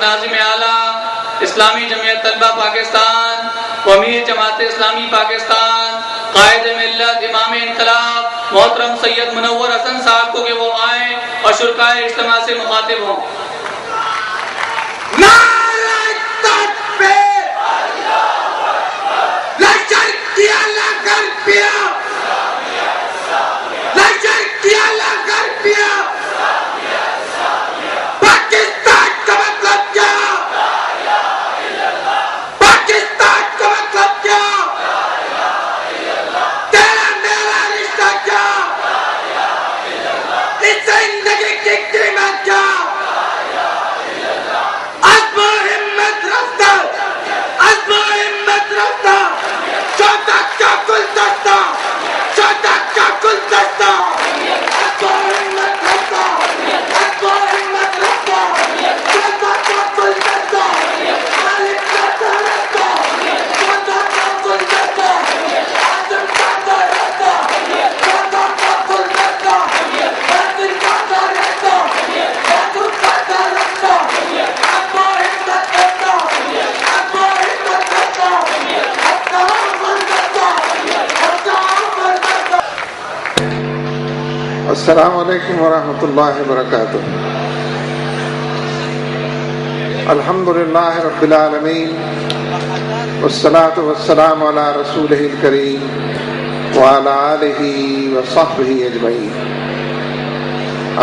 ناظم اعلیٰ اسلامی جمعیت طلبہ پاکستان و امیر جماعت اسلامی پاکستان قائد ملت امام انقلاب محترم سید منور حسن صاحب کو کہ وہ آئیں اور شرکائے اجتماع سے مخاطب ہوں۔ السلام علیکم ورحمۃ اللہ وبرکاتہ۔ الحمد للہ رب العالمین والصلاة والسلام علی رسولہ الکریم وعلی آلہ وصحبہ اجمعین۔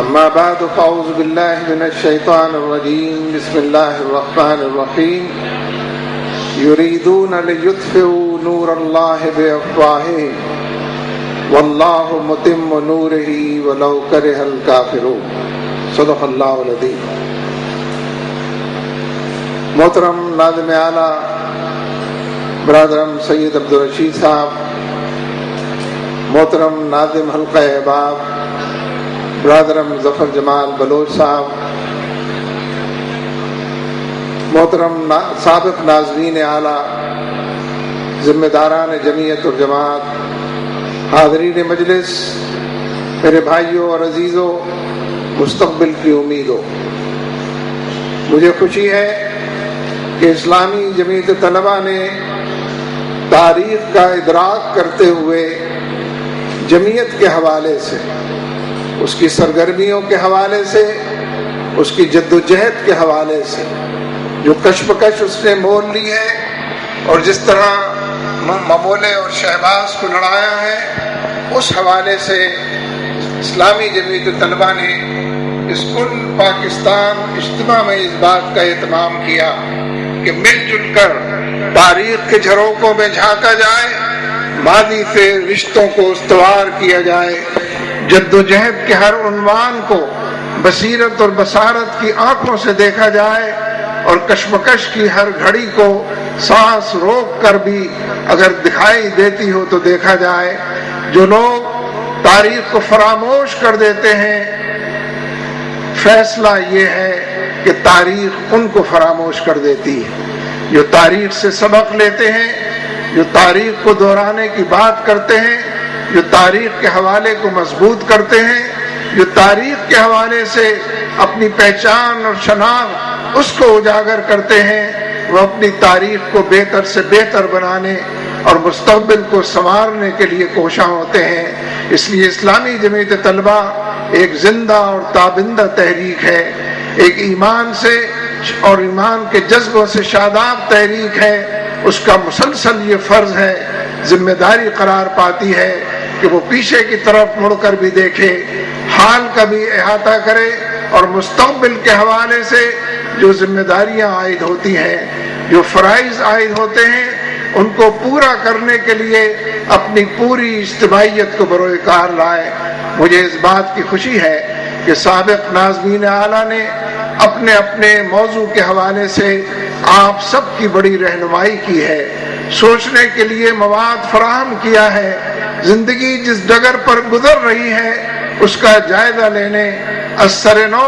اما بعد فاعوذ باللہ من الشیطان الرجیم بسم اللہ الرحمن الرحیم۔ یریدون لیطفئوا نور اللہ بافواہہم واللہ متم نورہ ولو کرہ الکافرون۔ صدق اللہ العظیم۔ محترم ناظم اعلیٰ برادرم سید عبدالرشید صاحب، محترم ناظم حلقہ احباب برادرم ظفر جمال بلوچ صاحب، محترم سابق ناظرین اعلیٰ، ذمہ داران جمعیت اور جماعت، حاضرین مجلس، میرے بھائیوں اور عزیزوں، مستقبل کی امیدوں، مجھے خوشی ہے کہ اسلامی جمعیت طلبہ نے تاریخ کا ادراک کرتے ہوئے جمعیت کے حوالے سے، اس کی سرگرمیوں کے حوالے سے، اس کی جد و جہد کے حوالے سے جو کشمکش اس نے مول لی ہے اور جس طرح ممولے اور شہباز کو لڑایا ہے، اس حوالے سے اسلامی جمعیت طلبہ نے اس کل پاکستان اجتماع میں اس بات کا اہتمام کیا کہ مل جل کر تاریخ کے جھروکوں میں جھانکا جائے، ماضی سے رشتوں کو استوار کیا جائے، جد و جہد کے ہر عنوان کو بصیرت اور بصارت کی آنکھوں سے دیکھا جائے، اور کشمکش کی ہر گھڑی کو سانس روک کر بھی اگر دکھائی دیتی ہو تو دیکھا جائے۔ جو لوگ تاریخ کو فراموش کر دیتے ہیں، فیصلہ یہ ہے کہ تاریخ ان کو فراموش کر دیتی ہے۔ جو تاریخ سے سبق لیتے ہیں، جو تاریخ کو دہرانے کی بات کرتے ہیں، جو تاریخ کے حوالے کو مضبوط کرتے ہیں، جو تاریخ کے حوالے سے اپنی پہچان اور شناخت اس کو اجاگر کرتے ہیں، وہ اپنی تاریخ کو بہتر سے بہتر بنانے اور مستقبل کو سنوارنے کے لیے کوشاں ہوتے ہیں۔ اس لیے اسلامی جمعیت طلبہ ایک زندہ اور تابندہ تحریک ہے، ایک ایمان سے اور ایمان کے جذبوں سے شاداب تحریک ہے۔ اس کا مسلسل یہ فرض ہے، ذمہ داری قرار پاتی ہے کہ وہ پیچھے کی طرف مڑ کر بھی دیکھے، حال کا بھی احاطہ کرے، اور مستقبل کے حوالے سے جو ذمہ داریاں عائد ہوتی ہیں، جو فرائض عائد ہوتے ہیں، ان کو پورا کرنے کے لیے اپنی پوری اجتماعیت کو بروئے کار لائے۔ مجھے اس بات کی خوشی ہے کہ سابق ناظمین اعلیٰ نے اپنے اپنے موضوع کے حوالے سے آپ سب کی بڑی رہنمائی کی ہے، سوچنے کے لیے مواد فراہم کیا ہے۔ زندگی جس ڈگر پر گزر رہی ہے اس کا جائزہ لینے، اثر نو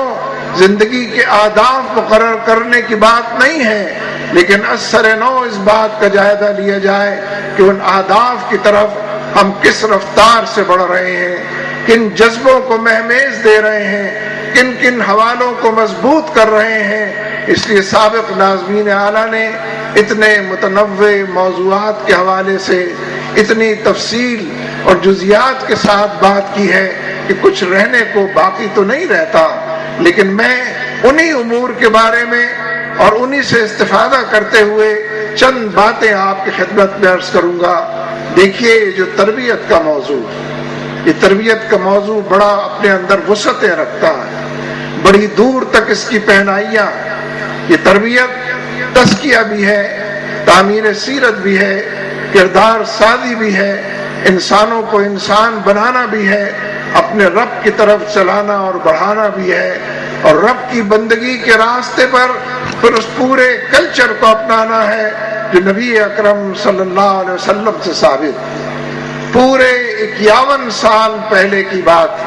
زندگی کے آداب مقرر کرنے کی بات نہیں ہے، لیکن اثر نو اس بات کا جائزہ لیا جائے کہ ان آداب کی طرف ہم کس رفتار سے بڑھ رہے ہیں، کن جذبوں کو مہمیز دے رہے ہیں، کن کن حوالوں کو مضبوط کر رہے ہیں، اس لیے سابق ناظمین اعلیٰ نے اتنے متنوع موضوعات کے حوالے سے اتنی تفصیل اور جزیات کے ساتھ بات کی ہے کہ کچھ رہنے کو باقی تو نہیں رہتا، لیکن میں انہی امور کے بارے میں اور انہی سے استفادہ کرتے ہوئے چند باتیں آپ کی خدمت میں عرض کروں گا۔ دیکھیے یہ جو تربیت کا موضوع، یہ تربیت کا موضوع بڑا اپنے اندر وسعتیں رکھتا ہے، بڑی دور تک اس کی پہنائیاں۔ یہ تربیت تزکیہ بھی ہے، تعمیر سیرت بھی ہے، کردار سازی بھی ہے، انسانوں کو انسان بنانا بھی ہے، اپنے رب کی طرف چلانا اور بڑھانا بھی ہے، اور رب کی بندگی کے راستے پر پھر اس پورے کلچر کو اپنانا ہے جو نبی اکرم صلی اللہ علیہ وسلم سے ثابت۔ پورے 51 سال پہلے کی بات،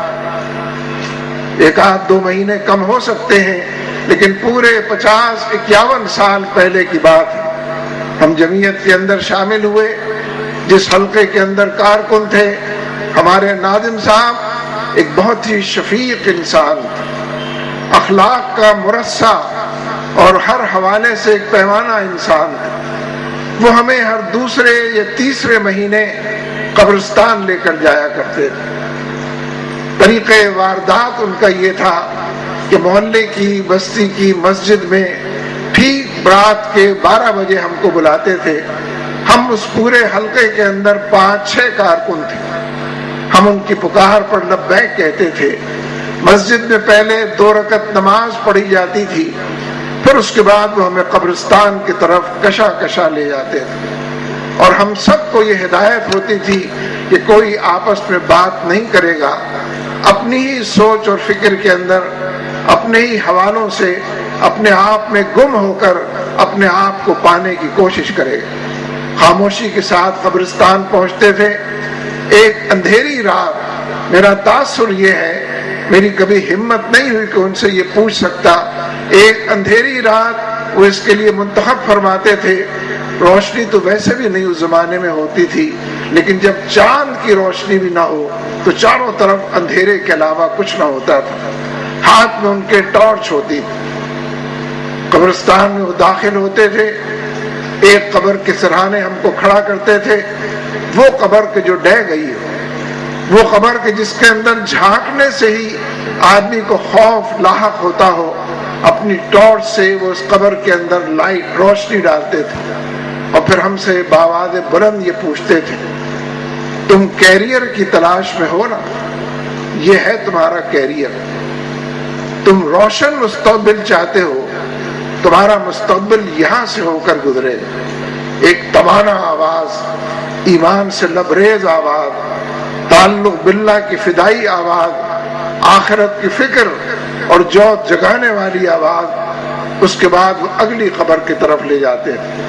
ایک آدھ 2 مہینے کم ہو سکتے ہیں، لیکن پورے 50-51 سال پہلے کی بات ہے۔ ہم جمعیت کے اندر شامل ہوئے، جس حلقے کے اندر کارکن تھے ہمارے ناظم صاحب، ایک بہت ہی شفیق انسان تھے، اخلاق کا مرصع اور ہر حوالے سے ایک پیمانہ انسان تھے۔ وہ ہمیں ہر دوسرے یا تیسرے مہینے قبرستان لے کر جایا کرتے تھے۔ طریقہ واردات ان کا یہ تھا کہ محلے کی بستی کی مسجد میں ٹھیک رات کے 12 بجے ہم کو بلاتے تھے۔ ہم اس پورے حلقے کے اندر 5-6 کارکن تھے، ہم ان کی پکار پر لبیک کہتے تھے۔ مسجد میں پہلے 2 رکعت نماز پڑھی جاتی تھی، پھر اس کے بعد وہ ہمیں قبرستان کی طرف کشا کشا لے جاتے تھے، اور ہم سب کو یہ ہدایت ہوتی تھی کہ کوئی آپس میں بات نہیں کرے گا، اپنی ہی سوچ اور فکر کے اندر اپنے ہی حوالوں سے اپنے آپ میں گم ہو کر اپنے آپ کو پانے کی کوشش کرے گا۔ خاموشی کے ساتھ قبرستان پہنچتے تھے۔ ایک اندھیری رات، میرا تاثر یہ ہے، میری کبھی ہمت نہیں ہوئی کہ ان سے یہ پوچھ سکتا، ایک اندھیری رات وہ اس کے لیے منتخب فرماتے تھے۔ روشنی تو ویسے بھی نہیں اس زمانے میں ہوتی تھی، لیکن جب چاند کی روشنی بھی نہ ہو تو چاروں طرف اندھیرے کے علاوہ کچھ نہ ہوتا تھا۔ ہاتھ میں ان کے ٹارچ ہوتی تھی۔ قبرستان میں وہ داخل ہوتے تھے، ایک قبر کے سرہانے ہم کو کھڑا کرتے تھے، وہ قبر کے جو ڈہ گئی ہو، وہ قبر کے جس کے اندر جھانکنے سے ہی آدمی کو خوف لاحق ہوتا ہو، اپنی ٹارچ سے وہ اس قبر کے اندر لائٹ روشنی ڈالتے تھے، اور پھر ہم سے بآواز بلند یہ پوچھتے تھے، تم کیریئر کی تلاش میں ہو نا؟ یہ ہے تمہارا کیریئر، تم روشن مستقبل چاہتے ہو، تمہارا مستقبل یہاں سے ہو کر گزرے۔ ایک توانا آواز، ایمان سے لبریز آواز، تعلق باللہ کی فدائی آواز، آخرت کی فکر اور جوت جگانے والی آواز۔ اس کے بعد وہ اگلی قبر کی طرف لے جاتے ہیں۔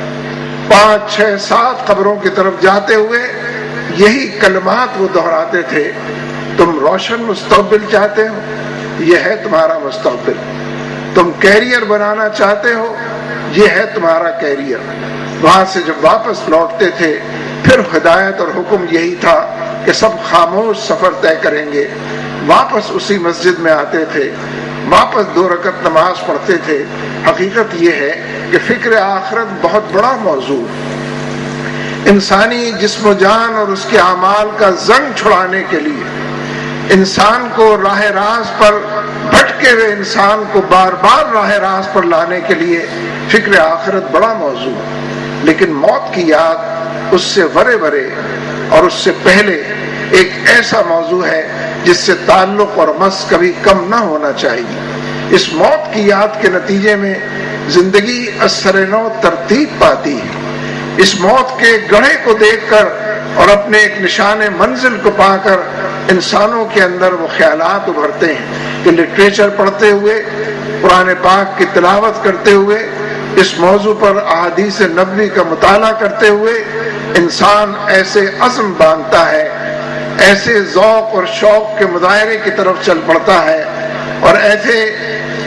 5 6 7 قبروں کی طرف جاتے ہوئے یہی کلمات وہ دہراتے تھے، تم روشن مستقبل چاہتے ہو، یہ ہے تمہارا مستقبل، تم کیریئر بنانا چاہتے ہو، یہ ہے تمہارا کیریئر۔ وہاں سے جب واپس لوٹتے تھے پھر ہدایت اور حکم یہی تھا کہ سب خاموش سفر طے کریں گے۔ واپس اسی مسجد میں آتے تھے، واپس 2 رکعت نماز پڑھتے تھے۔ حقیقت یہ ہے کہ فکر آخرت بہت بڑا موضوع، انسانی جسم و جان اور اس کے اعمال کا زنگ چھڑانے کے لیے، انسان کو راہ راست پر بھٹکے ہوئے انسان کو بار بار راہ راست پر لانے کے لیے فکر آخرت بڑا موضوع ہے۔ لیکن موت کی یاد اس سے ورے ورے اور اس سے پہلے ایک ایسا موضوع ہے جس سے تعلق اور مس کبھی کم نہ ہونا چاہیے۔ اس موت کی یاد کے نتیجے میں زندگی اثر نو ترتیب پاتی ہے۔ اس موت کے گڑھے کو دیکھ کر اور اپنے ایک نشان منزل کو پا کر انسانوں کے اندر وہ خیالات ابھرتے ہیں کہ لٹریچر پڑھتے ہوئے، قرآن پاک کی تلاوت کرتے ہوئے، اس موضوع پر احادیث نبوی کا مطالعہ کرتے ہوئے انسان ایسے عزم باندھتا ہے، ایسے ذوق اور شوق کے مظاہرے کی طرف چل پڑتا ہے، اور ایسے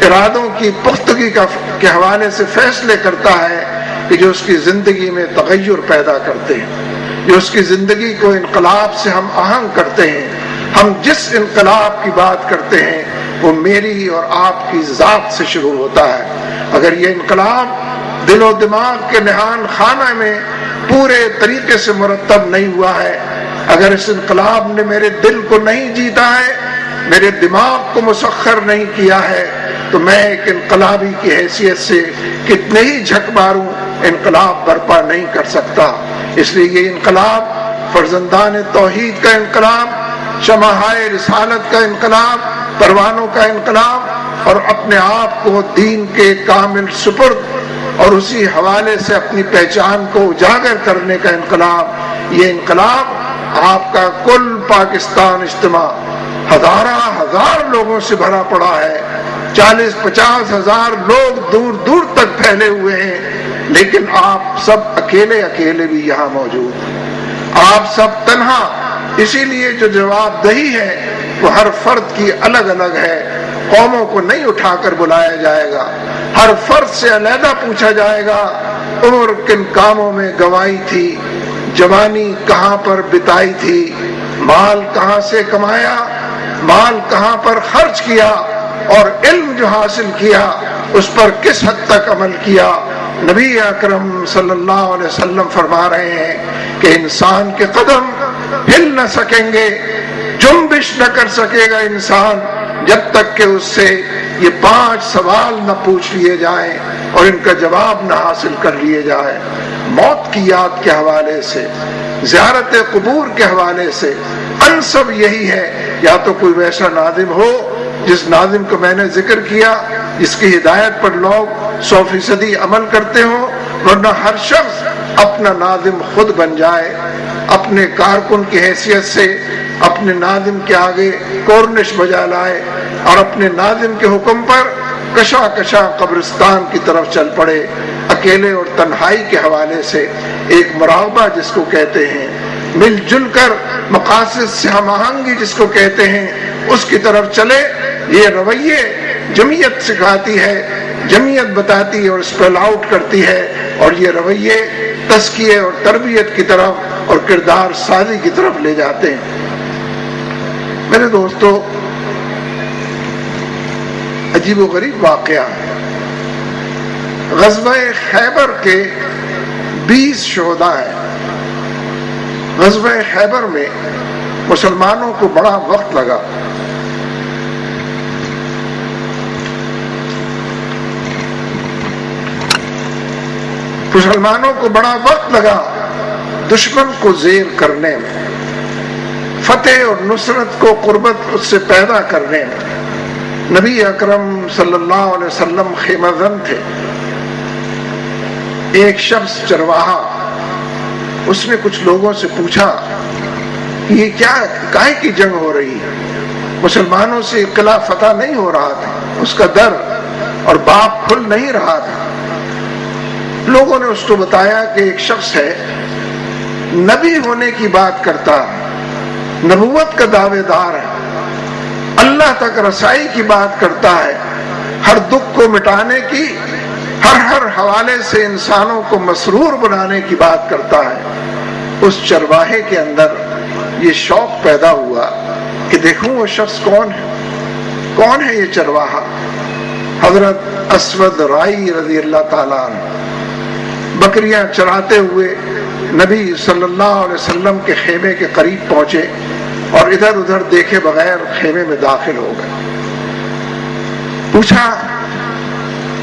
ارادوں کی پختگی کے حوالے سے فیصلے کرتا ہے کہ جو اس کی زندگی میں تغیر پیدا کرتے ہیں، جو اس کی زندگی کو انقلاب سے ہم آہنگ کرتے ہیں۔ ہم جس انقلاب کی بات کرتے ہیں وہ میری اور آپ کی ذات سے شروع ہوتا ہے۔ اگر یہ انقلاب دل و دماغ کے نہان خانہ میں پورے طریقے سے مرتب نہیں ہوا ہے، اگر اس انقلاب نے میرے دل کو نہیں جیتا ہے، میرے دماغ کو مسخر نہیں کیا ہے، تو میں ایک انقلابی کی حیثیت سے کتنے ہی جھک ماروں انقلاب برپا نہیں کر سکتا۔ اس لیے یہ انقلاب فرزندان توحید کا انقلاب، شمعائے رسالت کا انقلاب، پروانوں کا انقلاب، اور اپنے آپ کو دین کے کامل سپرد اور اسی حوالے سے اپنی پہچان کو اجاگر کرنے کا انقلاب۔ یہ انقلاب آپ کا کل پاکستان اجتماع ہزار لوگوں سے بھرا پڑا ہے، 40-50 ہزار لوگ دور دور تک پھیلے ہوئے ہیں، لیکن آپ سب اکیلے بھی یہاں موجود ہیں، آپ سب تنہا۔ اسی لیے جو جواب دہی ہے وہ ہر فرد کی الگ الگ ہے، قوموں کو نہیں اٹھا کر بلایا جائے گا، ہر فرد سے علیحدہ پوچھا جائے گا عمر کن کاموں میں گوائی تھی، جوانی کہاں پر بتائی تھی، مال کہاں سے کمایا، مال کہاں پر خرچ کیا، اور علم جو حاصل کیا اس پر کس حد تک عمل کیا۔ نبی اکرم صلی اللہ علیہ وسلم فرما رہے ہیں کہ انسان کے قدم ہل نہ سکیں گے، جنبش نہ کر سکے گا انسان جب تک کہ اس سے یہ 5 سوال نہ پوچھ لیے جائیں اور ان کا جواب نہ حاصل کر لیے جائے۔ موت کی یاد کے حوالے سے، زیارت قبور کے حوالے سے انسب یہی ہے، یا تو کوئی ویسا ناظم ہو جس ناظم کو میں نے ذکر کیا، جس کی ہدایت پر لوگ 100% عمل کرتے ہوں، ورنہ ہر شخص اپنا ناظم خود بن جائے، اپنے کارکن کی حیثیت سے اپنے ناظم کے آگے کورنش بجا لائے اور اپنے ناظم کے حکم پر کشا قبرستان کی طرف چل پڑے۔ اکیلے اور تنہائی کے حوالے سے ایک مراقبہ جس کو کہتے ہیں، مل جل کر مقاصد سے ہم آہنگی جس کو کہتے ہیں، اس کی طرف چلے۔ یہ رویے جمعیت سکھاتی ہے، جمعیت بتاتی ہے اور اسپیل آؤٹ کرتی ہے، اور یہ رویے تزکیے اور تربیت کی طرف اور کردار سازی کی طرف لے جاتے ہیں۔ میرے دوستو، عجیب و غریب واقعہ ہے۔ غزوہ خیبر کے 20 شہداء ہیں۔ غزوہ خیبر میں مسلمانوں کو بڑا وقت لگا۔ مسلمانوں کو بڑا وقت لگا دشمن کو زیر کرنے میں، فتح اور نصرت کو قربت اس سے پیدا کرنے میں۔ نبی اکرم صلی اللہ علیہ وسلم خیمہ زن تھے۔ ایک شخص چرواہا، اس نے کچھ لوگوں سے پوچھا کہ یہ کیا کائے کی جنگ ہو رہی ہے؟ مسلمانوں سے قلعہ فتح نہیں ہو رہا تھا، اس کا در اور باب کھل نہیں رہا تھا۔ لوگوں نے اس کو بتایا کہ ایک شخص ہے، نبی ہونے کی بات کرتا ہے، نبوت کا دعوے دار ہے، اللہ تک رسائی کی بات کرتا ہے، ہر دکھ کو مٹانے کی، ہر حوالے سے انسانوں کو مسرور بنانے کی بات کرتا ہے۔ اس چرواہے کے اندر یہ شوق پیدا ہوا کہ دیکھوں وہ شخص کون ہے یہ چرواہا؟ حضرت اسود رائی رضی اللہ تعالیٰ عنہ بکریاں چراتے ہوئے نبی صلی اللہ علیہ وسلم کے خیمے کے قریب پہنچے اور ادھر ادھر دیکھے بغیر خیمے میں داخل ہو گئے۔ پوچھا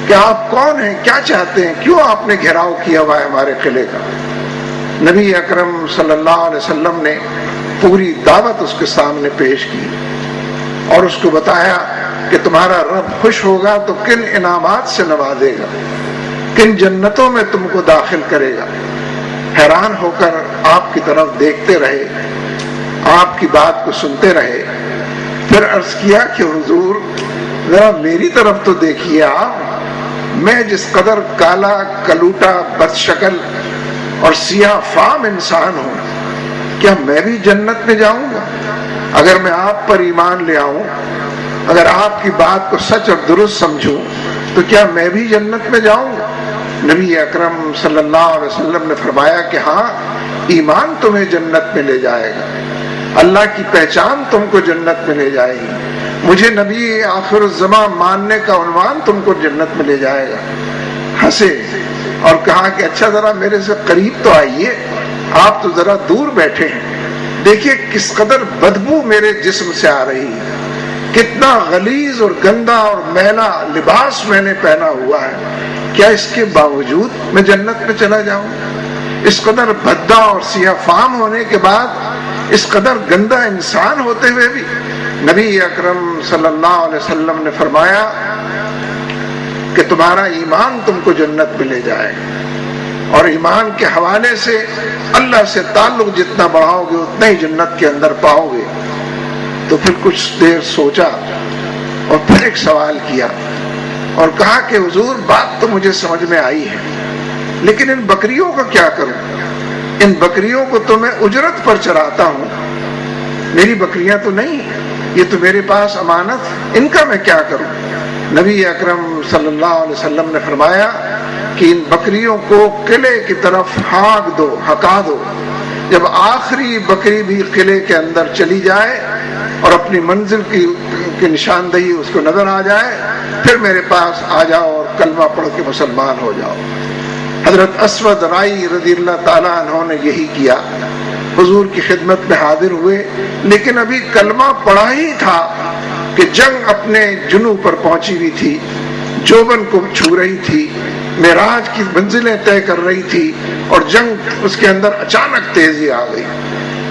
کہ آپ کون ہیں، کیا چاہتے ہیں، کیوں آپ نے گھیراؤ کیا ہوا ہے ہمارے قلعے کا؟ نبی اکرم صلی اللہ علیہ وسلم نے پوری دعوت اس کے سامنے پیش کی اور اس کو بتایا کہ تمہارا رب خوش ہوگا تو کن انعامات سے نوازے گا، کن جنتوں میں تم کو داخل کرے گا۔ حیران ہو کر آپ کی طرف دیکھتے رہے، آپ کی بات کو سنتے رہے۔ پھر عرض کیا کہ حضور ذرا میری طرف تو دیکھیے، آپ میں جس قدر کالا کلوٹا بد شکل اور سیاہ فام انسان ہوں، کیا میں بھی جنت میں جاؤں گا؟ اگر میں آپ پر ایمان لے آؤں، اگر آپ کی بات کو سچ اور درست سمجھوں تو کیا میں بھی جنت میں جاؤں گا؟ نبی اکرم صلی اللہ علیہ وسلم نے فرمایا کہ ہاں، ایمان تمہیں جنت میں لے جائے گا، اللہ کی پہچان تم کو جنت میں لے جائے گی، مجھے نبی آخر الزمان ماننے کا عنوان تم کو جنت میں لے جائے گا۔ ہنسے اور کہا کہ اچھا ذرا میرے سے قریب تو آئیے، آپ تو ذرا دور بیٹھے ہیں، دیکھیے کس قدر بدبو میرے جسم سے آ رہی ہے، کتنا غلیظ اور گندا اور میلا لباس میں نے پہنا ہوا ہے، کیا اس کے باوجود میں جنت میں چلا جاؤں؟ اس قدر بھدا اور سیاہ فام ہونے کے بعد، اس قدر گندا انسان ہوتے ہوئے بھی نبی اکرم صلی اللہ علیہ وسلم نے فرمایا کہ تمہارا ایمان تم کو جنت میں لے جائے گا، اور ایمان کے حوالے سے اللہ سے تعلق جتنا بڑھاؤ گے اتنا ہی جنت کے اندر پاؤ گے۔ تو پھر کچھ دیر سوچا اور پھر ایک سوال کیا اور کہا کہ حضور بات تو مجھے سمجھ میں آئی ہے، لیکن ان بکریوں کا کیا کروں؟ ان بکریوں کو تو میں اجرت پر چراتا ہوں، میری بکریاں تو نہیں، یہ تو میرے پاس امانت، ان کا میں کیا کروں؟ نبی اکرم صلی اللہ علیہ وسلم نے فرمایا کہ ان بکریوں کو قلعے کی طرف ہانک دو، ہکا دو، جب آخری بکری بھی قلعے کے اندر چلی جائے اور اپنی منزل کی نشاندہی اس کو نظر آ جائے، پھر میرے پاس آ جاؤ اور کلمہ پڑھ کے مسلمان ہو جاؤ۔ حضرت اسود رائی رضی اللہ تعالیٰ عنہ نے یہی کیا، حضور کی خدمت میں حاضر ہوئے، لیکن ابھی کلمہ پڑھا ہی تھا کہ جنگ اپنے جنو پر پہنچی ہوئی تھی، جوبن کو چھو رہی تھی، معراج کی منزلیں طے کر رہی تھی، اور جنگ اس کے اندر اچانک تیزی آ گئی۔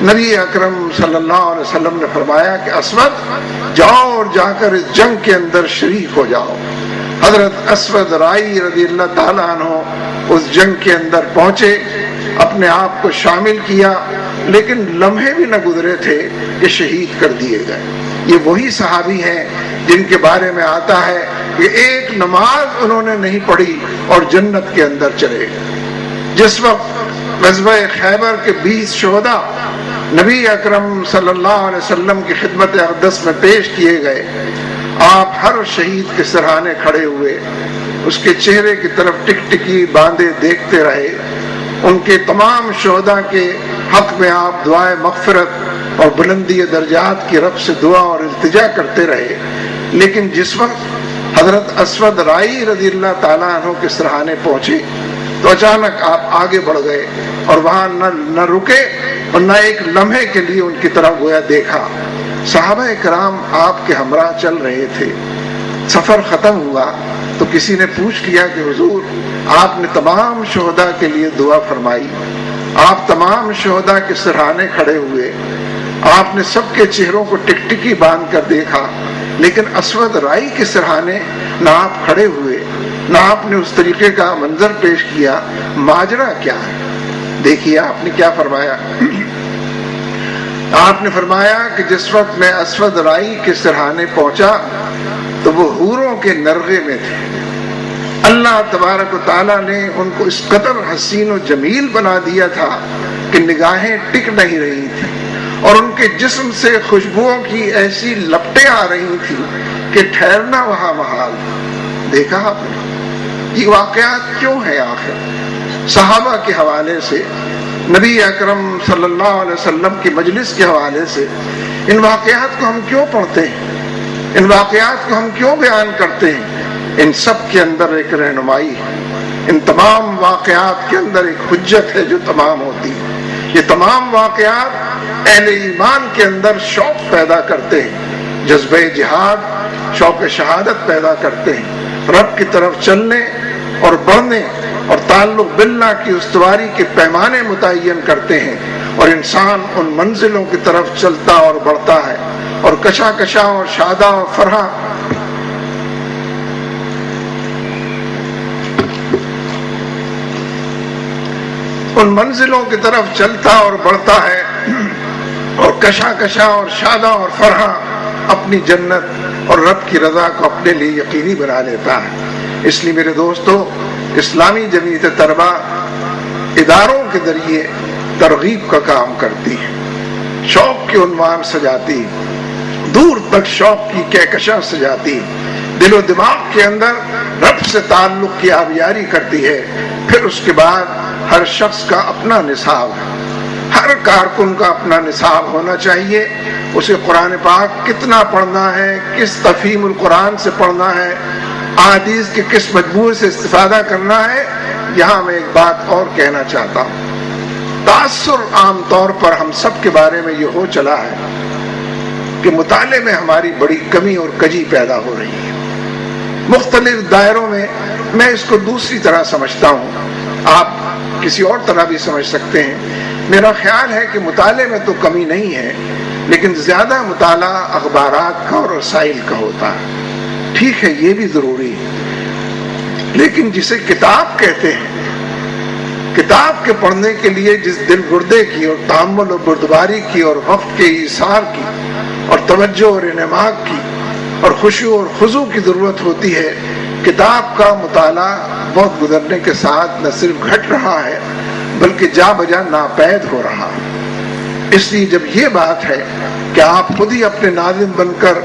نبی اکرم صلی اللہ علیہ وسلم نے فرمایا کہ اسود جاؤ اور جا کر اس جنگ کے اندر شریک ہو جاؤ۔ حضرت اسود رائی رضی اللہ تعالیٰ عنہ اس جنگ کے اندر پہنچے، اپنے آپ کو شامل کیا، لیکن لمحے بھی نہ گزرے تھے کہ شہید کر دیے گئے۔ یہ وہی صحابی ہیں جن کے بارے میں آتا ہے کہ ایک نماز انہوں نے نہیں پڑھی اور جنت کے اندر چلے گئے۔ جس وقت غزوہ خیبر کے 20 شہداء نبی اکرم صلی اللہ علیہ وسلم کی خدمت اقدس میں پیش کیے گئے، آپ ہر شہید کے سرہانے کھڑے ہوئے، اس کے چہرے کی طرف ٹک ٹکی باندھے دیکھتے رہے، ان کے تمام شہداء کے حق میں آپ دعائے مغفرت اور بلندی درجات کی رب سے دعا اور التجا کرتے رہے۔ لیکن جس وقت حضرت اسود رائی رضی اللہ تعالیٰ عنہ کے سرہانے پہنچے تو اچانک آپ آگے بڑھ گئے اور وہاں نہ رکے اور نہ ایک لمحے کے لیے ان کی طرف گویا دیکھا۔ صحابہ کرام آپ کے ہمراہ چل رہے تھے، سفر ختم ہوا تو کسی نے پوچھ لیا کہ حضور آپ نے تمام شہداء کے لیے دعا فرمائی، آپ تمام شہداء کے سرہانے کھڑے ہوئے، آپ نے سب کے چہروں کو ٹک ٹکی باندھ کر دیکھا، لیکن اسود رائی کے سرہانے نہ آپ کھڑے ہوئے نہ آپ نے اس طریقے کا منظر پیش کیا، ماجرا کیا ہے؟ دیکھیے آپ نے کیا فرمایا۔ آپ نے فرمایا کہ جس وقت میں اسود رائی کے سرہانے پہنچا تو وہ حوروں کے نرغے میں تھے، اللہ تبارک و تعالیٰ نے ان کو اس قدر حسین و جمیل بنا دیا تھا کہ نگاہیں ٹک نہیں رہی تھی، اور ان کے جسم سے خوشبوؤں کی ایسی لپٹیں آ رہی تھی کہ ٹھہرنا وہاں محال۔ دیکھا آپ نے یہ واقعات کیوں ہے؟ آخر صحابہ کے حوالے سے، نبی اکرم صلی اللہ علیہ وسلم کی مجلس کے حوالے سے ان واقعات کو ہم کیوں پڑھتے ہیں، ان واقعات کو ہم کیوں بیان کرتے ہیں؟ ان سب کے اندر ایک رہنمائی ہے، ان تمام واقعات کے اندر ایک حجت ہے جو تمام ہوتی ہے۔ یہ تمام واقعات اہل ایمان کے اندر شوق پیدا کرتے ہیں، جذبہ جہاد، شوق شہادت پیدا کرتے ہیں، رب کی طرف چلنے اور بڑھنے اور تعلق باللہ کی استواری کے پیمانے متعین کرتے ہیں، اور انسان ان منزلوں کی طرف چلتا اور بڑھتا ہے، اور کشا کشا اور شادہ اور فرحہ ان منزلوں کی طرف چلتا اور بڑھتا ہے، اور کشا کشا اور شادہ اور فرحہ اپنی جنت اور رب کی رضا کو اپنے لیے یقینی بنا لیتا ہے۔ اس لیے میرے دوستو، اسلامی جمعیت طلبہ اداروں کے ذریعے ترغیب کا کام کرتی ہے، شوق کے عنوان سجاتی ہے، دور تک شوق کی کہکشاں سجاتی ہے، دل و دماغ کے اندر رب سے تعلق کی آبیاری کرتی ہے۔ پھر اس کے بعد ہر شخص کا اپنا نصاب ہے، ہر کارکن کا اپنا نصاب ہونا چاہیے. اسے قرآن پاک کتنا پڑھنا ہے، کس تفہیم القرآن سے پڑھنا ہے، احادیث کے کس مجموعے سے استفادہ کرنا ہے. یہاں میں ایک بات اور کہنا چاہتا ہوں. تاثر عام طور پر ہم سب کے بارے میں یہ ہو چلا ہے کہ مطالعے میں ہماری بڑی کمی اور کجی پیدا ہو رہی ہے. مختلف دائروں میں میں اس کو دوسری طرح سمجھتا ہوں، آپ کسی اور طرح بھی سمجھ سکتے ہیں. میرا خیال ہے کہ مطالعے میں تو کمی نہیں ہے، لیکن زیادہ مطالعہ اخبارات کا اور رسائل کا ہوتا ہے. ٹھیک ہے، یہ بھی ضروری ہے، لیکن جسے کتاب کہتے ہیں، کتاب کے پڑھنے کے لیے جس دل گردے کی اور تحمل اور بردباری کی اور وقت کے ایثار کی اور توجہ اور انعماق کی اور خشوع اور خضوع کی ضرورت ہوتی ہے، کتاب کا مطالعہ وقت گزرنے کے ساتھ نہ صرف گھٹ رہا ہے بلکہ جا بجا ناپید ہو رہا ہے. اس لیے جب یہ بات ہے کہ آپ خود ہی اپنے ناظم بن کر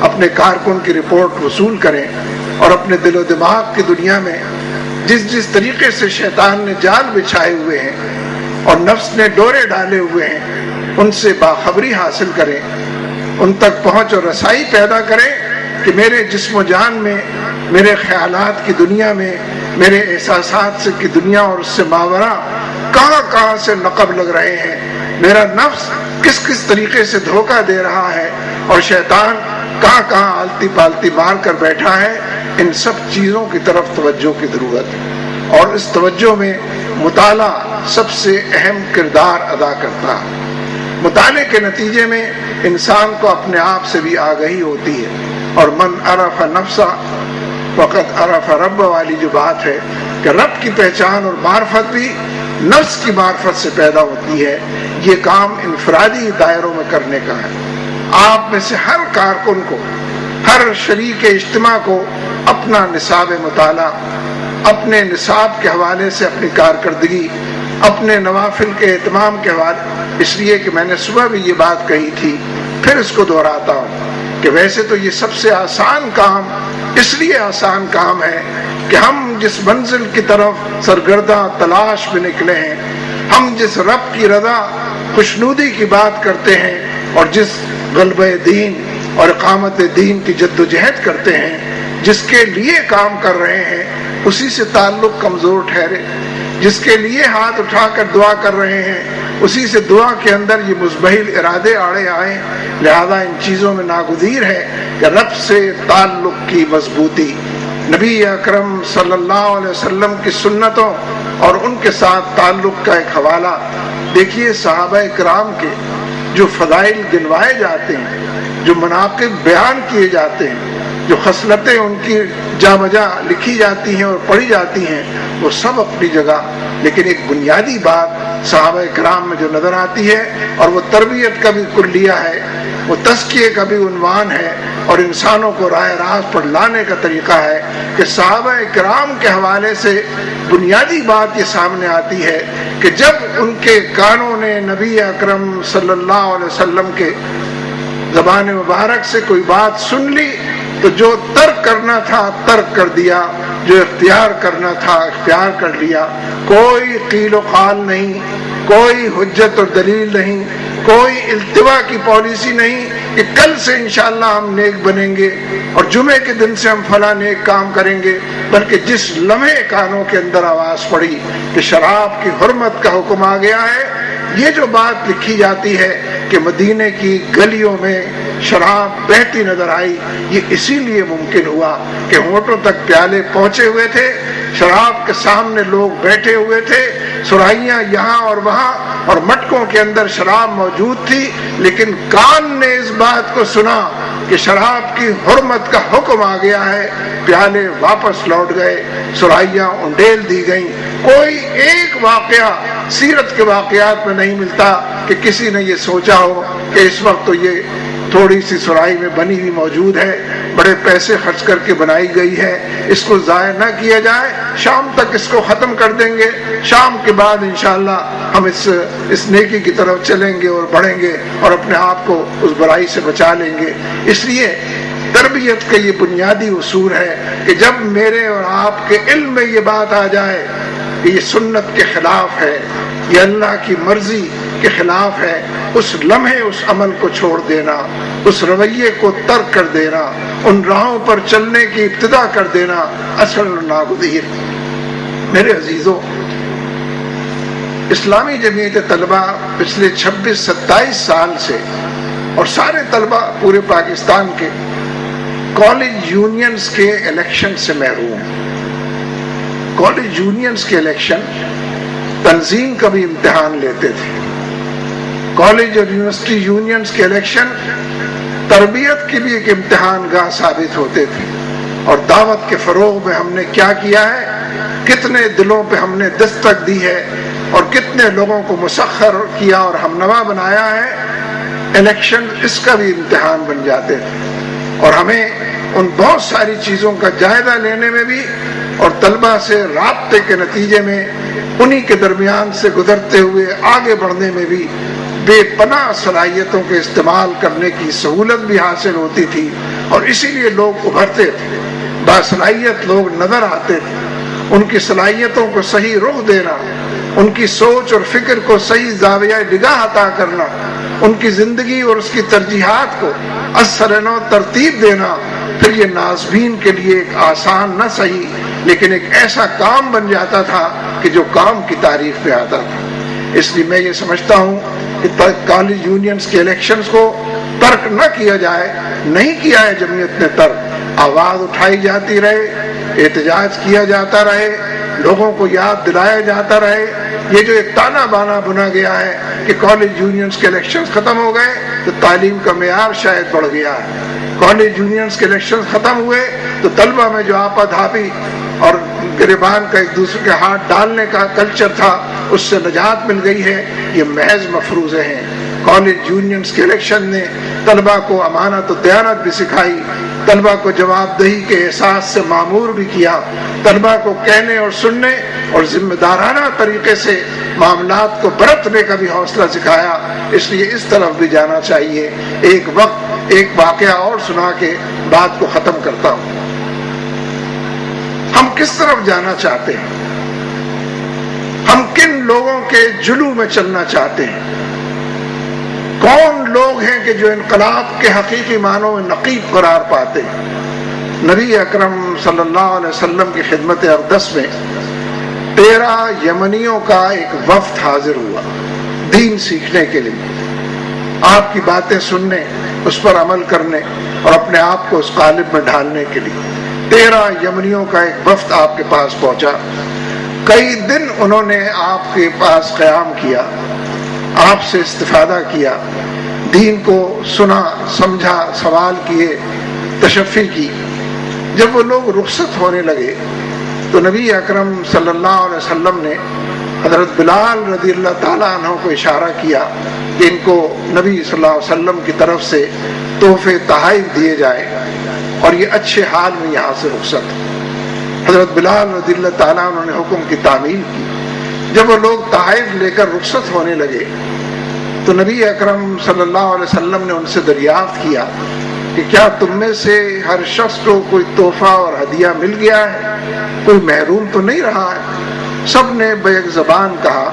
اپنے کارکن کی رپورٹ وصول کریں اور اپنے دل و دماغ کی دنیا میں جس طریقے سے شیطان نے جال بچھائے ہوئے ہیں اور نفس نے ڈورے ڈالے ہوئے ہیں ان سے باخبری حاصل کریں، ان تک پہنچ اور رسائی پیدا کریں کہ میرے جسم و جان میں، میرے خیالات کی دنیا میں، میرے احساسات کی دنیا اور اس سے ماورا کہاں کہاں سے نقب لگ رہے ہیں، میرا نفس کس کس طریقے سے دھوکہ دے رہا ہے اور شیطان کہاں کہاں آلتی پالتی مار کر بیٹھا ہے. ان سب چیزوں کی طرف توجہ کی ضرورت ہے اور اس توجہ میں مطالعہ سب سے اہم کردار ادا کرتا ہے. مطالعے کے نتیجے میں انسان کو اپنے آپ سے بھی آگہی ہوتی ہے، اور من عرف نفسہ فقط عرف رب والی جو بات ہے کہ رب کی پہچان اور معرفت بھی نفس کی معرفت سے پیدا ہوتی ہے. یہ کام انفرادی دائروں میں کرنے کا ہے. آپ میں سے ہر کارکن کو، ہر شریک اجتماع کو اپنا نصاب مطالعہ، اپنے نصاب کے حوالے سے اپنی کارکردگی، اپنے نوافل کے اہتمام کے حوالے، اس لیے کہ میں نے صبح بھی یہ بات کہی تھی، پھر اس کو دہراتا ہوں کہ ویسے تو یہ سب سے آسان کام اس لیے آسان کام ہے کہ ہم جس منزل کی طرف سرگردہ تلاش میں نکلے ہیں، ہم جس رب کی رضا خوشنودی کی بات کرتے ہیں اور جس غلبہ دین اور اقامت دین کی جد و جہد کرتے ہیں، جس کے لیے کام کر رہے ہیں، اسی سے تعلق کمزور ٹھہرے. جس کے لیے ہاتھ اٹھا کر دعا کر رہے ہیں، اسی سے دعا کے اندر یہ مزبہل ارادے آڑے آئیں. لہذا ان چیزوں میں ناگزیر ہے کہ رب سے تعلق کی مضبوطی، نبی اکرم صلی اللہ علیہ وسلم کی سنتوں اور ان کے ساتھ تعلق کا ایک حوالہ دیکھیے. صحابہ کرام کے جو فضائل گنوائے جاتے ہیں، جو مناقب بیان کیے جاتے ہیں، جو خصلتیں ان کی جا بجا لکھی جاتی ہیں اور پڑھی جاتی ہیں، وہ سب اپنی جگہ، لیکن ایک بنیادی بات صحابہ کرام میں جو نظر آتی ہے، اور وہ تربیت کا بھی کلیہ ہے، وہ تزکیے کا بھی عنوان ہے، اور انسانوں کو راہ راست پر لانے کا طریقہ ہے کہ صحابہ کرام کے حوالے سے بنیادی بات یہ سامنے آتی ہے کہ جب ان کے کانوں نے نبی اکرم صلی اللہ علیہ وسلم کے زبان مبارک سے کوئی بات سن لی تو جو ترک کرنا تھا ترک کر دیا، جو اختیار کرنا تھا اختیار کر لیا. کوئی قیل و قال نہیں، کوئی حجت اور دلیل نہیں، کوئی التوا کی پالیسی نہیں کہ کل سے انشاءاللہ ہم نیک بنیں گے اور جمعے کے دن سے ہم فلاں نیک کام کریں گے، بلکہ جس لمحے کانوں کے اندر آواز پڑی کہ شراب کی حرمت کا حکم آ گیا ہے، یہ جو بات لکھی جاتی ہے کہ مدینے کی گلیوں میں شراب بہتی نظر آئی، یہ اسی لیے ممکن ہوا کہ ہونٹوں تک پیالے پہنچے ہوئے تھے، شراب کے سامنے لوگ بیٹھے ہوئے تھے، سرائیاں یہاں اور وہاں اور مٹکوں کے اندر شراب موجود تھی، لیکن کان نے اس بات کو سنا کہ شراب کی حرمت کا حکم آ گیا ہے، پیالے واپس لوٹ گئے، سرائیاں انڈیل دی گئیں. کوئی ایک واقعہ سیرت کے واقعات میں نہیں ملتا کہ کسی نے یہ سوچا ہو کہ اس وقت تو یہ تھوڑی سی سرائی میں بنی ہوئی موجود ہے، بڑے پیسے خرچ کر کے بنائی گئی ہے، اس کو ضائع نہ کیا جائے، شام تک اس کو ختم کر دیں گے، شام کے بعد انشاءاللہ ہم اس نیکی کی طرف چلیں گے اور بڑھیں گے اور اپنے آپ کو اس برائی سے بچا لیں گے. اس لیے تربیت کا یہ بنیادی اصول ہے کہ جب میرے اور آپ کے علم میں یہ بات آ جائے کہ یہ سنت کے خلاف ہے، یہ اللہ کی مرضی کے خلاف ہے، اس لمحے اس عمل کو چھوڑ دینا، اس رویے کو ترک کر دینا، ان راہوں پر چلنے کی ابتدا کر دینا اصل ناگزیر۔ میرے عزیزوں، اسلامی جمعیت طلبہ پچھلے 26-27 سال سے، اور سارے طلبہ پورے پاکستان کے، کالج یونینز کے الیکشن سے محروم ہیں۔ کالج یونینز کے الیکشن تنظیم کا بھی امتحان لیتے تھے، کالج اور یونیورسٹی یونینز کے الیکشن تربیت کے لیے ایک امتحان گاہ ثابت ہوتے تھے، اور دعوت کے فروغ میں ہم نے کیا کیا ہے، کتنے دلوں پہ ہم نے دستک دی ہے اور کتنے لوگوں کو مسخر کیا اور ہمنوا بنایا ہے، الیکشن اس کا بھی امتحان بن جاتے تھے۔ اور ہمیں ان بہت ساری چیزوں کا جائزہ لینے میں بھی اور طلبہ سے رابطے کے نتیجے میں انہی کے درمیان سے گزرتے ہوئے آگے بڑھنے میں بھی بے پناہ صلاحیتوں کے استعمال کرنے کی سہولت بھی حاصل ہوتی تھی، اور اسی لیے لوگ ابھرتے تھے، باصلاحیت لوگ نظر آتے تھے۔ ان کی صلاحیتوں کو صحیح رخ دینا، ان کی سوچ اور فکر کو صحیح زاویہ نگاہ عطا کرنا، ان کی زندگی اور اس کی ترجیحات کو اثر نو ترتیب دینا، پھر یہ ناظرین کے لیے ایک آسان نہ صحیح لیکن ایک ایسا کام بن جاتا تھا کہ جو کام کی تاریخ میں آتا تھا۔ اس لیے میں یہ سمجھتا ہوں کہ کالج یونینز کے الیکشنز کو ترک نہ کیا جائے، نہیں کیا ہے جمعیت نے ترک، آواز اٹھائی جاتی رہے، احتجاج کیا جاتا رہے، لوگوں کو یاد دلایا جاتا رہے۔ یہ جو ایک تانا بانا بنا گیا ہے کہ کالج یونینز کے الیکشنز ختم ہو گئے تو تعلیم کا معیار شاید بڑھ گیا ہے، کالج یونینز کے الیکشنز ختم ہوئے تو طلبہ میں جو آپا دھاپی اور گریبان کا ایک دوسرے کے ہاتھ ڈالنے کا کلچر تھا اس سے نجات مل گئی ہے، یہ محض مفروضے ہیں۔ کالج یونینز کے الیکشن نے طلبہ کو امانت و دیانت بھی سکھائی، طلبہ کو جواب دہی کے احساس سے معمور بھی کیا، طلبہ کو کہنے اور سننے اور ذمہ دارانہ طریقے سے معاملات کو برتنے کا بھی حوصلہ سکھایا۔ اس لیے اس طرف بھی جانا چاہیے۔ ایک وقت ایک واقعہ اور سنا کے بات کو ختم کرتا ہوں۔ ہم کس طرف جانا چاہتے ہیں؟ ہم کن لوگوں کے جلو میں چلنا چاہتے ہیں؟ کون لوگ ہیں کہ جو انقلاب کے حقیقی معنوں میں نقیب قرار پاتے ہیں؟ نبی اکرم صلی اللہ علیہ وسلم کی خدمت اقدس میں 13 یمنیوں کا ایک وفد حاضر ہوا دین سیکھنے کے لیے، آپ کی باتیں سننے، اس پر عمل کرنے اور اپنے آپ کو اس قالب میں ڈھالنے کے لیے 13 یمنیوں کا ایک وفد آپ کے پاس پہنچا۔ کئی دن انہوں نے آپ کے پاس قیام کیا، آپ سے استفادہ کیا، دین کو سنا، سمجھا، سوال کیے، تشفی کی۔ جب وہ لوگ رخصت ہونے لگے تو نبی اکرم صلی اللہ علیہ وسلم نے حضرت بلال رضی اللہ تعالیٰ عنہ کو اشارہ کیا کہ ان کو نبی صلی اللہ علیہ وسلم کی طرف سے تحفے تحائف دیے جائے اور یہ اچھے حال میں یہاں سے رخصت۔ حضرت بلال رضی اللہ تعالیٰ عنہ نے حکم کی تعمیل کی۔ جب وہ لوگ تحائف لے کر رخصت ہونے لگے تو نبی اکرم صلی اللہ علیہ وسلم نے ان سے دریافت کیا کہ کیا تم میں سے ہر شخص کو کوئی تحفہ اور ہدیہ مل گیا ہے؟ کوئی محروم تو نہیں رہا ہے؟ سب نے بیک زبان کہا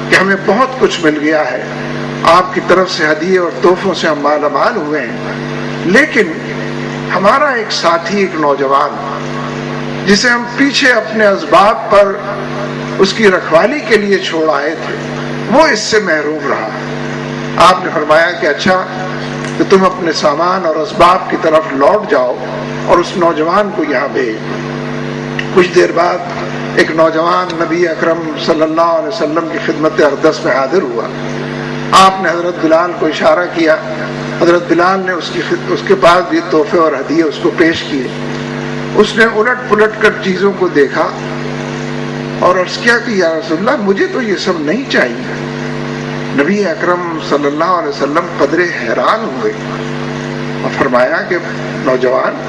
کہ ہمیں بہت کچھ مل گیا ہے، آپ کی طرف سے ہدیے اور تحفوں سے ہم مالا مال ہوئے ہیں، لیکن ہمارا ایک ساتھی، ایک نوجوان جسے ہم پیچھے اپنے اسباب پر اس کی رکھوالی کے لیے چھوڑ آئے تھے، وہ اس سے محروم رہا۔ آپ نے فرمایا کہ اچھا کہ تم اپنے سامان اور اسباب کی طرف لوٹ جاؤ اور اس نوجوان کو یہاں بھیج۔ کچھ دیر بعد ایک نوجوان نبی اکرم صلی اللہ علیہ وسلم کی خدمت اقدس میں حاضر ہوا۔ آپ نے حضرت بلال کو اشارہ کیا، حضرت بلال نے اس کے پاس بھی تحفے اور ہدیے اس کو پیش کیے۔ اس نے الٹ پلٹ کر چیزوں کو دیکھا اور عرض کیا کہ یا رسول اللہ مجھے تو یہ سب نہیں چاہیے۔ نبی اکرم صلی اللہ علیہ وسلم قدرے حیران ہوئے اور فرمایا کہ نوجوان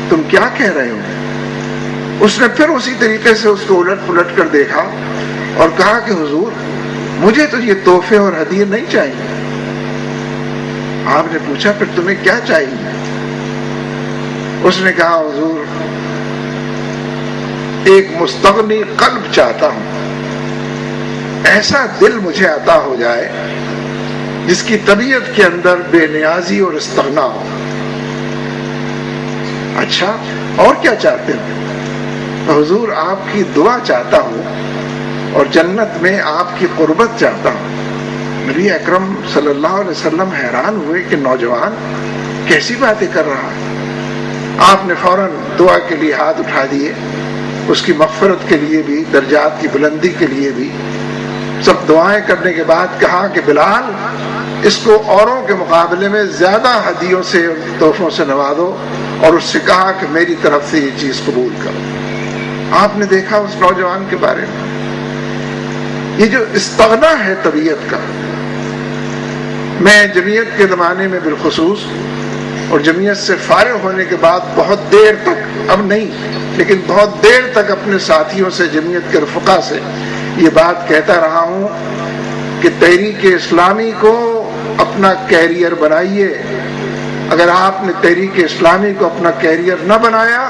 تم کیا کہہ رہے ہو؟ اس نے پھر اسی طریقے سے اس کو الٹ پلٹ کر دیکھا اور کہا کہ حضور مجھے تو یہ تحفے اور ہدیے نہیں چاہیے۔ آپ نے پوچھا پھر تمہیں کیا چاہیے؟ اس نے کہا حضور ایک مستغنی قلب چاہتا ہوں، ایسا دل مجھے عطا ہو جائے جس کی طبیعت کے اندر بے نیازی اور استغنا ہو. اچھا اور کیا چاہتے ہیں؟ حضور آپ کی دعا چاہتا ہوں اور جنت میں آپ کی قربت چاہتا ہوں. نبی اکرم صلی اللہ علیہ وسلم حیران ہوئے کہ نوجوان کیسی باتیں کر رہا ہے. آپ نے فوراً دعا کے لیے ہاتھ اٹھا دیے، اس کی مغفرت کے لیے بھی، درجات کی بلندی کے لیے بھی. سب دعائیں کرنے کے بعد کہا کہ بلال اس کو اوروں کے مقابلے میں زیادہ ہدیوں سے تحفوں سے نوازو، اور اس سے کہا کہ میری طرف سے یہ چیز قبول کرو. آپ نے دیکھا اس نوجوان کے بارے میں یہ جو استغنا ہے طبیعت کا. میں جمعیت کے زمانے میں بالخصوص اور جمعیت سے فارغ ہونے کے بعد بہت دیر تک، اب نہیں لیکن بہت دیر تک اپنے ساتھیوں سے، جمعیت کے رفقا سے یہ بات کہتا رہا ہوں کہ تحریک اسلامی کو اپنا کیریئر بنائیے. اگر آپ نے تحریک اسلامی کو اپنا کیریئر نہ بنایا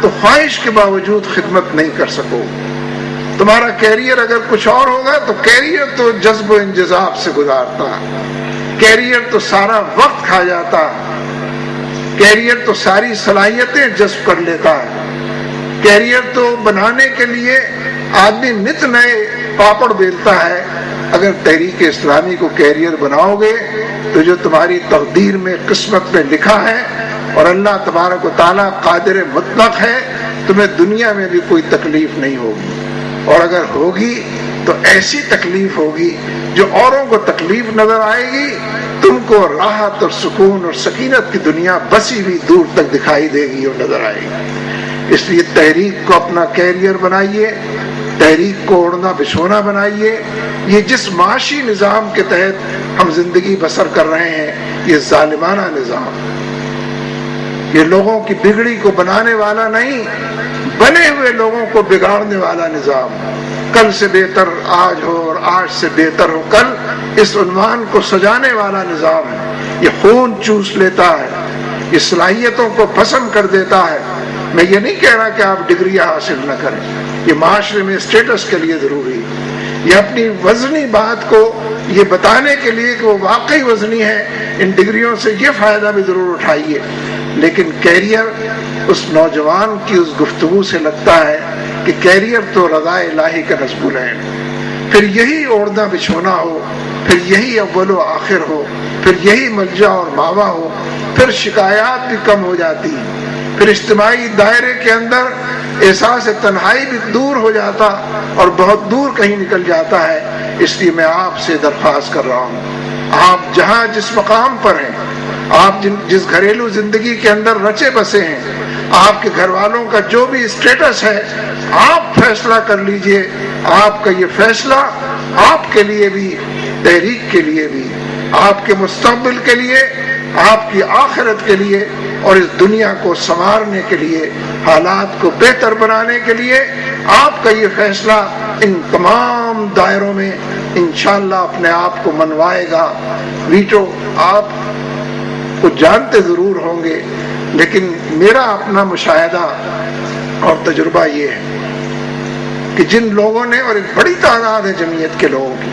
تو خواہش کے باوجود خدمت نہیں کر سکو. تمہارا کیریئر اگر کچھ اور ہوگا تو کیریئر تو جذب و انجذاب سے گزارتا، کیریئر تو سارا وقت کھا جاتا، کیریئر تو ساری صلاحیتیں جذب کر لیتا ہے. کیریئر تو بنانے کے لیے آدمی نت نئے پاپڑ بیلتا ہے. اگر تحریک اسلامی کو کیریئر بناؤ گے تو جو تمہاری تقدیر میں، قسمت میں لکھا ہے، اور اللہ تبارک و تعالیٰ قادر مطلق ہے، تمہیں دنیا میں بھی کوئی تکلیف نہیں ہوگی. اور اگر ہوگی تو ایسی تکلیف ہوگی جو اوروں کو تکلیف نظر آئے گی، تم کو راحت اور سکون اور سکینت کی دنیا بسی ہوئی دور تک دکھائی دے گی اور نظر آئے گی. اس لیے تحریک کو اپنا کیریئر بنائیے، تحریک کو اوڑھنا بچھونا بنائیے. یہ جس معاشی نظام کے تحت ہم زندگی بسر کر رہے ہیں، یہ ظالمانہ نظام، یہ لوگوں کی بگڑی کو بنانے والا نہیں، بنے ہوئے لوگوں کو بگاڑنے والا نظام. کل سے بہتر آج ہو اور آج سے بہتر ہو کل، اس عنوان کو سجانے والا نظام ہے. یہ خون چوس لیتا ہے، یہ صلاحیتوں کو پسند کر دیتا ہے. میں یہ نہیں کہہ رہا کہ آپ ڈگریاں حاصل نہ کریں، یہ معاشرے میں اسٹیٹس کے لیے ضروری ہے. یہ اپنی وزنی بات کو یہ بتانے کے لیے کہ وہ واقعی وزنی ہے، ان ڈگریوں سے یہ فائدہ بھی ضرور اٹھائیے. لیکن کیریئر اس نوجوان کی اس گفتگو سے لگتا ہے کہ کیریئر تو رضا الہی کا نصب العین، پھر یہی اوڑھنا بچھونا ہو، پھر یہی اول و آخر ہو، پھر یہی ملجا اور ماوا ہو. پھر شکایات بھی کم ہو جاتی ہیں، پھر اجتماعی دائرے کے اندر احساس تنہائی بھی دور ہو جاتا اور بہت دور کہیں نکل جاتا ہے. اس لیے میں آپ سے درخواست کر رہا ہوں، آپ جہاں جس مقام پر ہیں، آپ جس گھریلو زندگی کے اندر رچے بسے ہیں، آپ کے گھر والوں کا جو بھی اسٹیٹس ہے، آپ فیصلہ کر لیجئے. آپ کا یہ فیصلہ آپ کے لیے بھی، تحریک کے لیے بھی، آپ کے مستقبل کے لیے، آپ کی آخرت کے لیے، اور اس دنیا کو سنوارنے کے لیے، حالات کو بہتر بنانے کے لیے آپ کا یہ فیصلہ ان تمام دائروں میں انشاءاللہ اپنے آپ کو منوائے گا. ویٹو آپ کو جانتے ضرور ہوں گے، لیکن میرا اپنا مشاہدہ اور تجربہ یہ ہے کہ جن لوگوں نے، اور ایک بڑی تعداد ہے جمعیت کے لوگوں کی،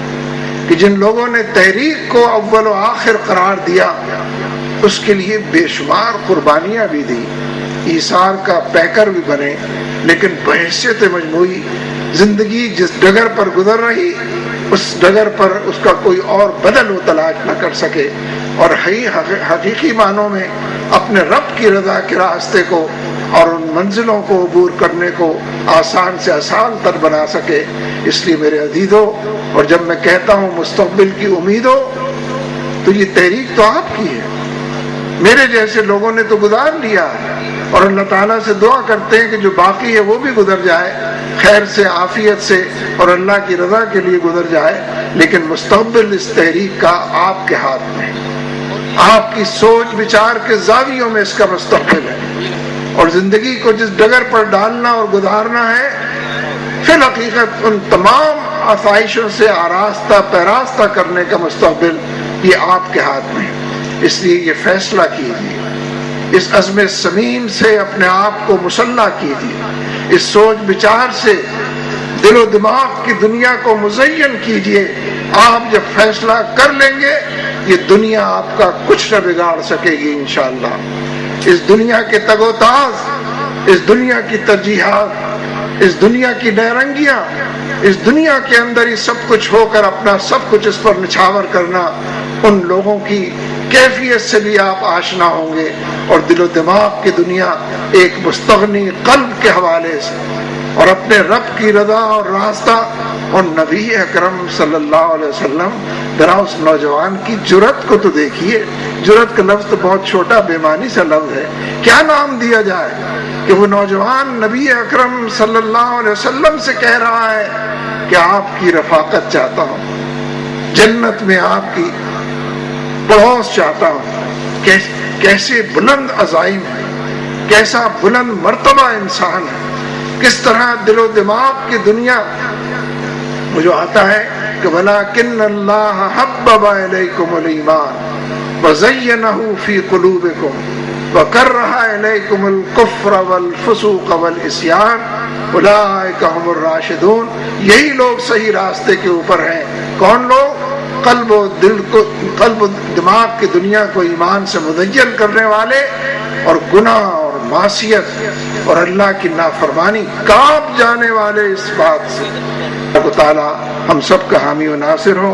کہ جن لوگوں نے تحریک کو اول و آخر قرار دیا، اس کے لیے بے شمار قربانیاں بھی دی، ایثار کا پیکر بھی بنے. لیکن بحیثیت مجموعی زندگی جس ڈگر پر گزر رہی، اس ڈگر پر اس کا کوئی اور بدل و تلاش نہ کر سکے، اور حقیقی معنوں میں اپنے رب کی رضا کے راستے کو اور ان منزلوں کو عبور کرنے کو آسان سے آسان تر بنا سکے. اس لیے میرے عزیزو، اور جب میں کہتا ہوں مستقبل کی امیدوں، تو یہ تحریک تو آپ کی ہے. میرے جیسے لوگوں نے تو گزار لیا، اور اللہ تعالیٰ سے دعا کرتے ہیں کہ جو باقی ہے وہ بھی گزر جائے خیر سے، عافیت سے، اور اللہ کی رضا کے لیے گزر جائے. لیکن مستقبل اس تحریک کا آپ کے ہاتھ میں، آپ کی سوچ بچار کے زاویوں میں اس کا مستقبل ہے. اور زندگی کو جس ڈگر پر ڈالنا اور گزارنا ہے، فی الحقیقت ان تمام آسائشوں سے آراستہ پیراستہ کرنے کا مستقبل یہ آپ کے ہاتھ میں ہے. اس لیے یہ فیصلہ کیجیے، اس عزم سمیم سے اپنے آپ کو مسلح کیجیے، اس سوچ بچار سے دل و دماغ کی دنیا کو مزین کیجئے. آپ جب فیصلہ کر لیں گے یہ دنیا آپ کا کچھ نہ بگاڑ سکے گی انشاءاللہ. اس دنیا کے تگ و تاز، اس دنیا کی ترجیحات، اس دنیا کی نیرنگیاں، اس دنیا کے اندر ہی سب کچھ ہو کر اپنا سب کچھ اس پر نچھاور کرنا، ان لوگوں کی کیفیت سے بھی آپ آشنا ہوں گے. اور دل و دماغ کی دنیا ایک مستغنی قلب کے حوالے سے اور اپنے رب کی رضا اور راستہ اور نبی اکرم صلی اللہ علیہ وسلم. ذرا اس نوجوان کی جرأت کو تو دیکھیے. جرأت کا لفظ تو بہت چھوٹا بے معنی سا لفظ ہے. کیا نام دیا جائے کہ وہ نوجوان نبی اکرم صلی اللہ علیہ وسلم سے کہہ رہا ہے کہ آپ کی رفاقت چاہتا ہوں، جنت میں آپ کی پڑوس چاہتا ہوں. کیسے بلند عزائم ہے، کیسا بلند مرتبہ انسان ہے. کس طرح دل و دماغ کی دنیا وہ جو آتا ہے کہ وَلَٰكِنَّ اللَّهَ حَبَّبَ إِلَيْكُمُ الْإِيمَانَ وَزَيَّنَهُ فِي قُلُوبِكُمْ وَكَرَّهَ إِلَيْكُمُ الْكُفْرَ وَالْفُسُوقَ وَالْعِصْيَانَ أُولَٰئِكَ هُمُ الرَّاشِدُونَ. یہی لوگ صحیح راستے کے اوپر ہیں. کون لوگ؟ قلب و دماغ کی دنیا کو ایمان سے مزین کرنے والے اور گناہ اور معصیت اور اللہ کی نافرمانی کانپ جانے والے اس بات سے. اللہ تعالیٰ ہم سب کا حامی و ناصر ہو.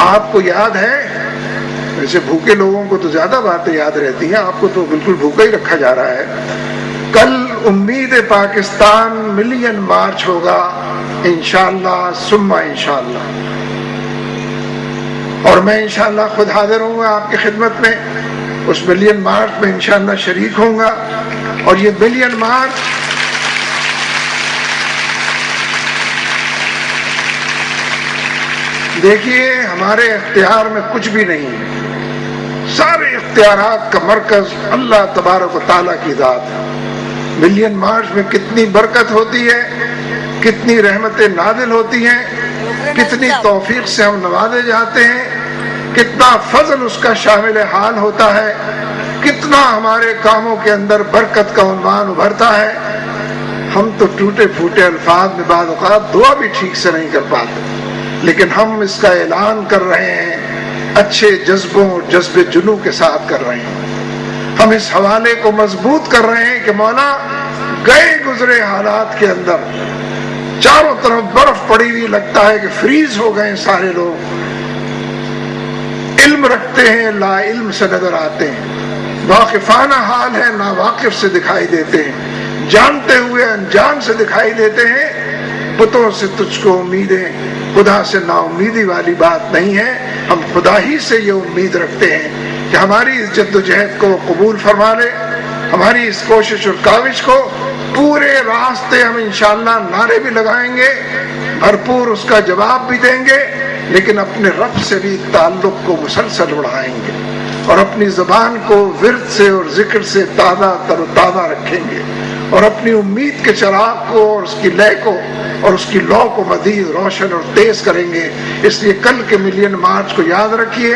آپ کو یاد ہے، ویسے بھوکے لوگوں کو تو زیادہ باتیں یاد رہتی ہیں، آپ کو تو بالکل بھوکا ہی رکھا جا رہا ہے. کل امید پاکستان ملین مارچ ہوگا انشاءاللہ ثم انشاءاللہ، اور میں انشاءاللہ خود حاضر ہوں گا آپ کی خدمت میں. اس ملین مارچ میں انشاءاللہ شریک ہوں گا. اور یہ ملین مارچ دیکھیے ہمارے اختیار میں کچھ بھی نہیں ہے. سارے اختیارات کا مرکز اللہ تبارک و تعالیٰ کی ذات ہے. ملین مارچ میں کتنی برکت ہوتی ہے، کتنی رحمتیں نازل ہوتی ہیں، کتنی توفیق سے ہم نوازے جاتے ہیں، کتنا فضل اس کا شامل حال ہوتا ہے، کتنا ہمارے کاموں کے اندر برکت کا عنوان ابھرتا ہے. ہم تو ٹوٹے پھوٹے الفاظ میں بعض اوقات دعا بھی ٹھیک سے نہیں کر پاتے، لیکن ہم اس کا اعلان کر رہے ہیں اچھے جذبوں اور جذب جنو کے ساتھ کر رہے ہیں. ہم اس حوالے کو مضبوط کر رہے ہیں کہ مولا گئے گزرے حالات کے اندر چاروں طرف برف پڑی ہوئی، لگتا ہے کہ فریز ہو گئے سارے لوگ. علم رکھتے ہیں لا علم سے نظر آتے ہیں، واقفانہ حال ہے نا واقف سے دکھائی دیتے ہیں، جانتے ہوئے انجان سے دکھائی دیتے ہیں. بتوں سے تجھ کو امیدیں، خدا سے نا امیدی والی بات نہیں ہے. ہم خدا ہی سے یہ امید رکھتے ہیں کہ ہماری اس جد و جہد کو قبول فرما لے، ہماری اس کوشش اور کاوش کو. پورے راستے ہم انشاءاللہ نعرے بھی لگائیں گے، بھرپور اس کا جواب بھی دیں گے، لیکن اپنے رب سے بھی تعلق کو مسلسل بڑھائیں گے اور اپنی زبان کو ورد سے اور ذکر سے تازہ تر و تازہ رکھیں گے اور اپنی امید کے چراغ کو اور اس کی لے کو اور اس کی لو کو مزید روشن اور تیز کریں گے. اس لیے کل کے ملین مارچ کو یاد رکھیے،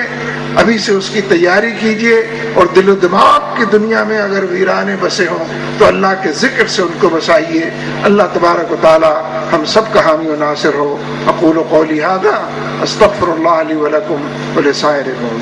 ابھی سے اس کی تیاری کیجیے، اور دل و دماغ کی دنیا میں اگر ویرانے بسے ہوں تو اللہ کے ذکر سے ان کو بسائیے. اللہ تبارک و تعالی ہم سب کا حامی و ناصر ہو. اقول قولی ھذا استغفر اللہ لی ولکم ولسائر المؤمنین.